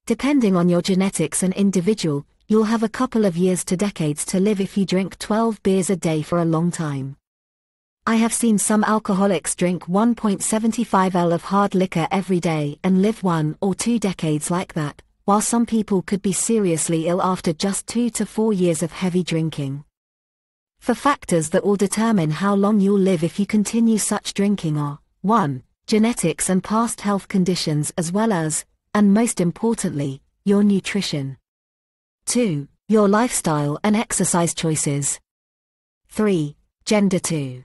Depending on your genetics and individual, you'll have a couple of years to decades to live if you drink 12 beers a day for a long time. I have seen some alcoholics drink 1.75 L of hard liquor every day and live 1 or 2 decades like that, while some people could be seriously ill after just 2 to 4 years of heavy drinking. The factors that will determine how long you'll live if you continue such drinking are 1. Genetics and past health conditions as well as, and most importantly, your nutrition. 2. Your lifestyle and exercise choices. 3. Gender. 2.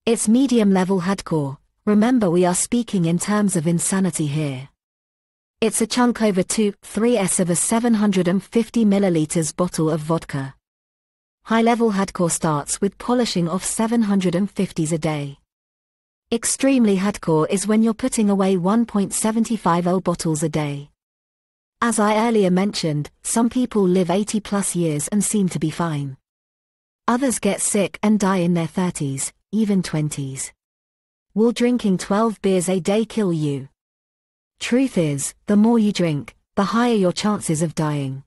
It's medium-level hardcore. Remember, we are speaking in terms of insanity here. It's a chunk over 2/3 of a 750 milliliters bottle of vodka. High-level hardcore starts with polishing off 750s a day. Extremely hardcore is when you're putting away 1.75 L bottles a day. As I earlier mentioned, some people live 80+ years and seem to be fine. Others get sick and die in their 30s, even 20s. Will drinking 12 beers a day kill you? Truth is, the more you drink, the higher your chances of dying.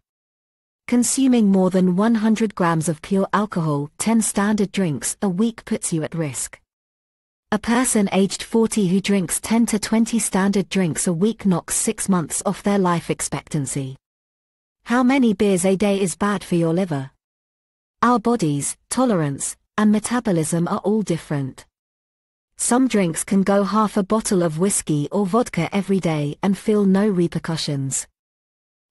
Consuming more than 100 grams of pure alcohol, 10 standard drinks a week puts you at risk. A person aged 40 who drinks 10 to 20 standard drinks a week knocks 6 months off their life expectancy. How many beers a day is bad for your liver? Our bodies, tolerance, and metabolism are all different. Some drinks can go half a bottle of whiskey or vodka every day and feel no repercussions.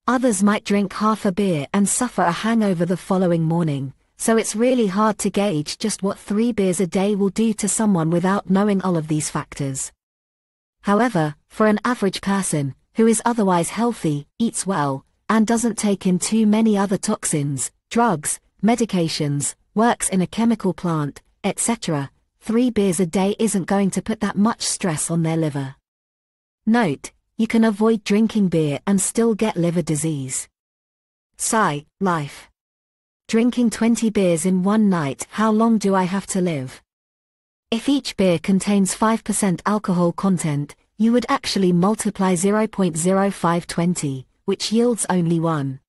Others might drink half a beer and suffer a hangover the following morning, so it's really hard to gauge just what 3 beers a day will do to someone without knowing all of these factors. However, for an average person, who is otherwise healthy, eats well, and doesn't take in too many other toxins, drugs, medications, works in a chemical plant, etc., 3 beers a day isn't going to put that much stress on their liver. Note, you can avoid drinking beer and still get liver disease. Life. Drinking 20 beers in one night, how long do I have to live? If each beer contains 5% alcohol content, you would actually multiply 0.0520, which yields only 1.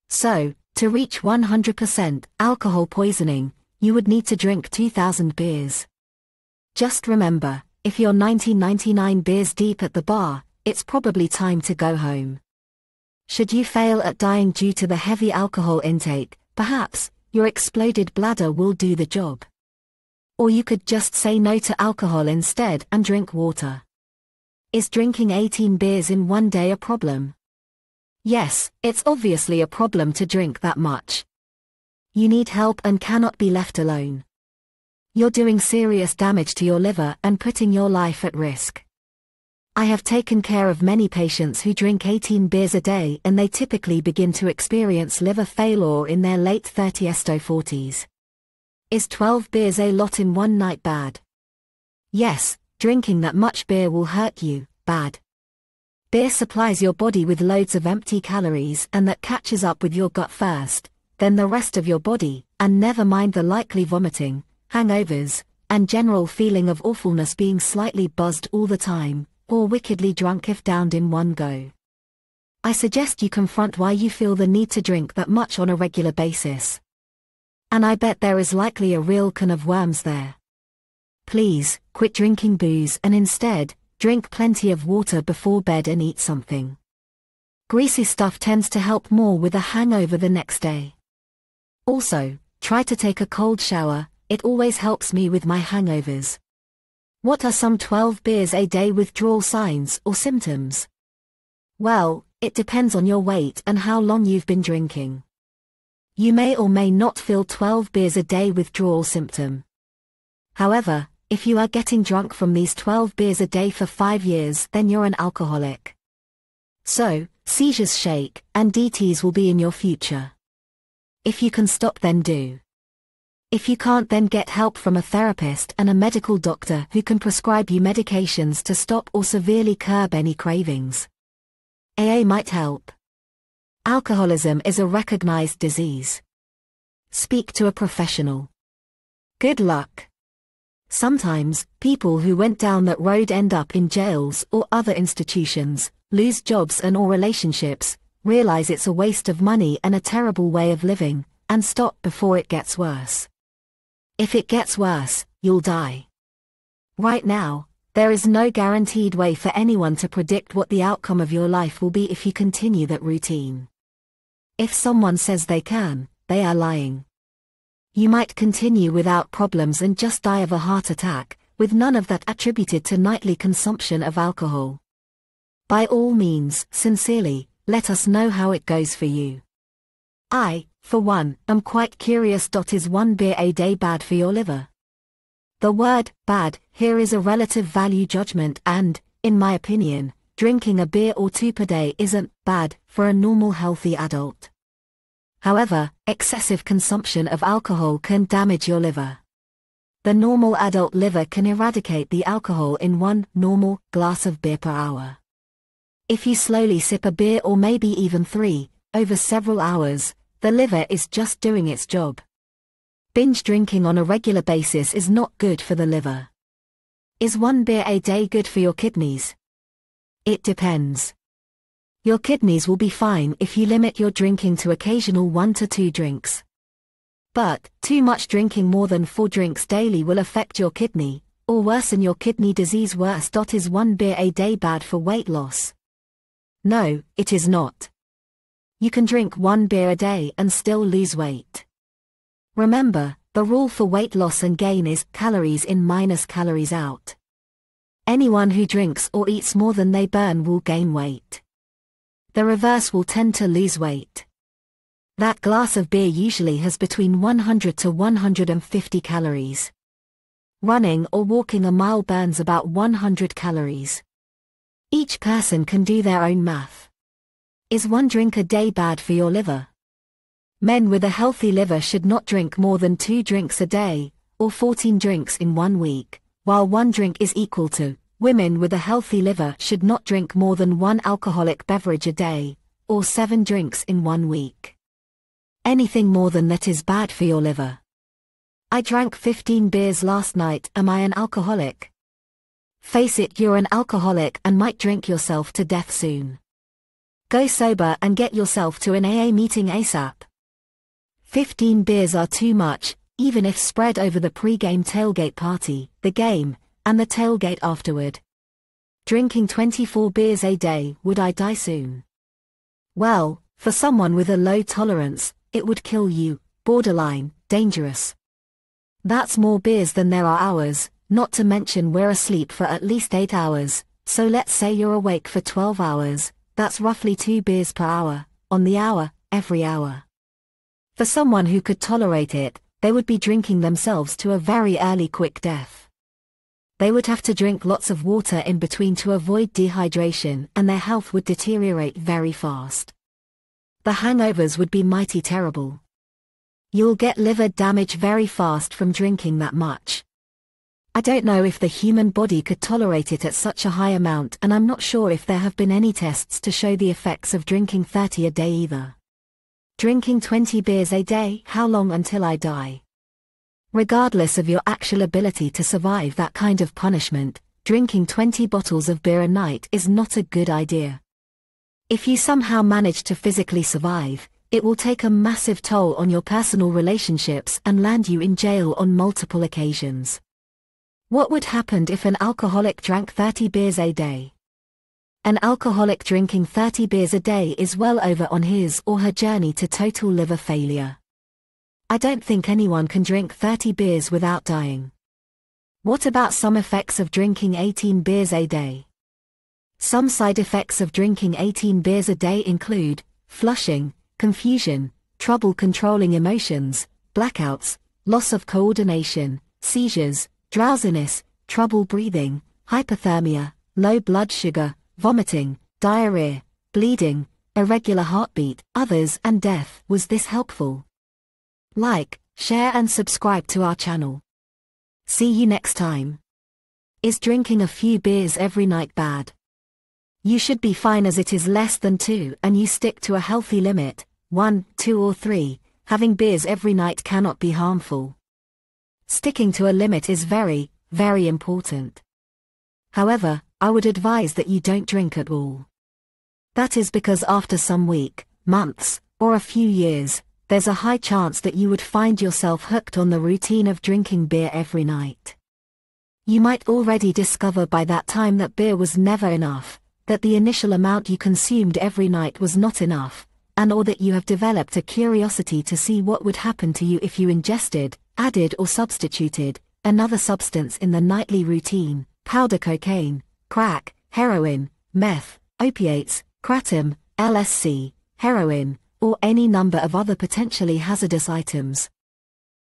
So, to reach 100% alcohol poisoning, you would need to drink 2,000 beers. Just remember, if you're 99 beers deep at the bar, it's probably time to go home. Should you fail at dying due to the heavy alcohol intake, perhaps your exploded bladder will do the job. Or you could just say no to alcohol instead and drink water. Is drinking 18 beers in one day a problem? Yes, it's obviously a problem to drink that much. You need help and cannot be left alone. You're doing serious damage to your liver and putting your life at risk. I have taken care of many patients who drink 18 beers a day and they typically begin to experience liver failure in their late 30s to 40s. Is 12 beers a lot in one night bad? Yes, drinking that much beer will hurt you, bad. Beer supplies your body with loads of empty calories and that catches up with your gut first, then the rest of your body, and never mind the likely vomiting, hangovers, and general feeling of awfulness being slightly buzzed all the time, or wickedly drunk if downed in one go. I suggest you confront why you feel the need to drink that much on a regular basis. And I bet there is likely a real can of worms there. Please, quit drinking booze and instead, drink plenty of water before bed and eat something. Greasy stuff tends to help more with a hangover the next day. Also, try to take a cold shower, it always helps me with my hangovers. What are some 12 beers a day withdrawal signs or symptoms? Well, it depends on your weight and how long you've been drinking. You may or may not feel 12 beers a day withdrawal symptom. However, if you are getting drunk from these 12 beers a day for 5 years, then you're an alcoholic. So, seizures, shake, and DTs will be in your future. If you can stop, then do. If you can't, then get help from a therapist and a medical doctor who can prescribe you medications to stop or severely curb any cravings. AA might help. Alcoholism is a recognized disease. Speak to a professional. Good luck. Sometimes, people who went down that road end up in jails or other institutions, lose jobs and or relationships, realize it's a waste of money and a terrible way of living, and stop before it gets worse. If it gets worse, you'll die. Right now, there is no guaranteed way for anyone to predict what the outcome of your life will be if you continue that routine. If someone says they can, they are lying. You might continue without problems and just die of a heart attack, with none of that attributed to nightly consumption of alcohol. By all means, sincerely, let us know how it goes for you. I, for one, am quite curious. Is one beer a day bad for your liver? The word bad here is a relative value judgment and, in my opinion, drinking a beer or two per day isn't bad for a normal healthy adult. However, excessive consumption of alcohol can damage your liver. The normal adult liver can eradicate the alcohol in one normal glass of beer per hour. If you slowly sip a beer or maybe even 3, over several hours, the liver is just doing its job. Binge drinking on a regular basis is not good for the liver. Is one beer a day good for your kidneys? It depends. Your kidneys will be fine if you limit your drinking to occasional 1 to 2 drinks. But, too much drinking more than 4 drinks daily will affect your kidney, or worsen your kidney disease worse. Is one beer a day bad for weight loss? No, it is not. You can drink 1 beer a day and still lose weight. Remember, the rule for weight loss and gain is calories in minus calories out. Anyone who drinks or eats more than they burn will gain weight. The reverse will tend to lose weight. That glass of beer usually has between 100 to 150 calories. Running or walking a mile burns about 100 calories. Each person can do their own math. Is 1 drink a day bad for your liver? Men with a healthy liver should not drink more than 2 drinks a day, or 14 drinks in 1 week, while 1 drink is equal to, women with a healthy liver should not drink more than 1 alcoholic beverage a day, or 7 drinks in 1 week. Anything more than that is bad for your liver. I drank 15 beers last night. Am I an alcoholic? Face it, you're an alcoholic and might drink yourself to death soon. Go sober and get yourself to an AA meeting ASAP. 15 beers are too much, even if spread over the pre-game tailgate party, the game, and the tailgate afterward. Drinking 24 beers a day, would I die soon? Well, for someone with a low tolerance, it would kill you, borderline, dangerous. That's more beers than there are hours, not to mention we're asleep for at least 8 hours, so let's say you're awake for 12 hours, that's roughly 2 beers per hour, on the hour, every hour. For someone who could tolerate it, they would be drinking themselves to a very early quick death. They would have to drink lots of water in between to avoid dehydration and their health would deteriorate very fast. The hangovers would be mighty terrible. You'll get liver damage very fast from drinking that much. I don't know if the human body could tolerate it at such a high amount, and I'm not sure if there have been any tests to show the effects of drinking 30 a day either. Drinking 20 beers a day, how long until I die? Regardless of your actual ability to survive that kind of punishment, drinking 20 bottles of beer a night is not a good idea. If you somehow manage to physically survive, it will take a massive toll on your personal relationships and land you in jail on multiple occasions. What would happen if an alcoholic drank 30 beers a day? An alcoholic drinking 30 beers a day is well over on his or her journey to total liver failure. I don't think anyone can drink 30 beers without dying. What about some effects of drinking 18 beers a day? Some side effects of drinking 18 beers a day include flushing, confusion, trouble controlling emotions, blackouts, loss of coordination, seizures, drowsiness, trouble breathing, hypothermia, low blood sugar, vomiting, diarrhea, bleeding, irregular heartbeat, others, and death. Was this helpful? Like, share and subscribe to our channel. See you next time. Is drinking a few beers every night bad? You should be fine as it is less than 2 and you stick to a healthy limit, 1, 2 or 3, having beers every night cannot be harmful. Sticking to a limit is very, very important. However, I would advise that you don't drink at all. That is because after some week, months, or a few years, there's a high chance that you would find yourself hooked on the routine of drinking beer every night. You might already discover by that time that beer was never enough, that the initial amount you consumed every night was not enough, and/or that you have developed a curiosity to see what would happen to you if you ingested, added or substituted another substance in the nightly routine: powder cocaine, crack, heroin, meth, opiates, kratom, LSD, heroin, or any number of other potentially hazardous items.